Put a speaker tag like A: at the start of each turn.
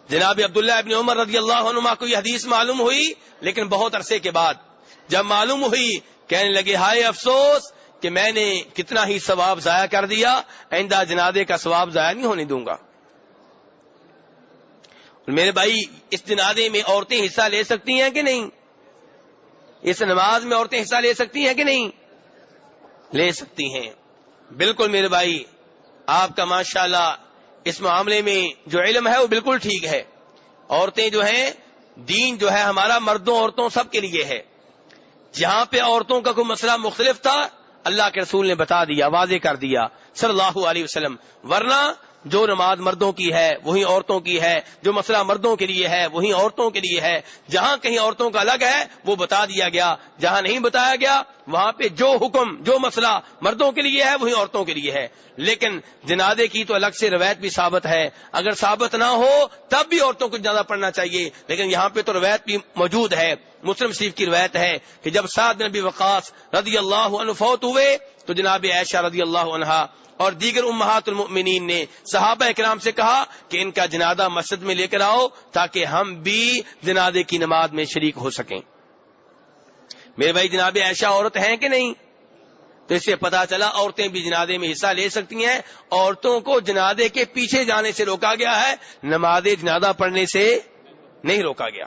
A: جناب عبداللہ ابن عمر رضی اللہ عنہما کو یہ حدیث معلوم ہوئی، لیکن بہت عرصے کے بعد جب معلوم ہوئی کہنے لگے ہائے افسوس کہ میں نے کتنا ہی ثواب ضائع کر دیا، آئندہ جنازے کا ثواب ضائع نہیں ہونے دوں گا۔ میرے بھائی، اس جنازے میں عورتیں حصہ لے سکتی ہیں کہ نہیں؟ اس نماز میں عورتیں حصہ لے سکتی ہیں کہ نہیں؟ لے سکتی ہیں، بالکل میرے بھائی۔ آپ کا ماشاءاللہ اس معاملے میں جو علم ہے وہ بالکل ٹھیک ہے۔ عورتیں جو ہیں، دین جو ہے ہمارا مردوں عورتوں سب کے لیے ہے۔ جہاں پہ عورتوں کا کوئی مسئلہ مختلف تھا، اللہ کے رسول نے بتا دیا، واضح کر دیا صلی اللہ علیہ وسلم۔ ورنہ جو نماز مردوں کی ہے وہی عورتوں کی ہے، جو مسئلہ مردوں کے لیے ہے وہی عورتوں کے لیے ہے۔ جہاں کہیں عورتوں کا الگ ہے وہ بتا دیا گیا، جہاں نہیں بتایا گیا وہاں پہ جو حکم جو مسئلہ مردوں کے لیے ہے وہی عورتوں کے لیے ہے۔ لیکن جنازے کی تو الگ سے روایت بھی ثابت ہے، اگر ثابت نہ ہو تب بھی عورتوں کو جنازہ پڑھنا چاہیے، لیکن یہاں پہ تو روایت بھی موجود ہے۔ مسلم شریف کی روایت ہے کہ جب سعد بن ابی وقاص رضی اللہ عنہ فوت ہوئے تو جناب عائشہ رضی اللہ عنہا اور دیگر امہات المؤمنین نے صحابہ اکرام سے کہا کہ ان کا جنازہ مسجد میں لے کر آؤ تاکہ ہم بھی جنازے کی نماز میں شریک ہو سکیں۔ میرے بھائی، جناب عائشہ عورت ہیں کہ نہیں؟ تو اس سے پتا چلا عورتیں بھی جنازے میں حصہ لے سکتی ہیں۔ عورتوں کو جنازے کے پیچھے جانے سے روکا گیا ہے، نماز جنازہ پڑھنے سے نہیں روکا گیا۔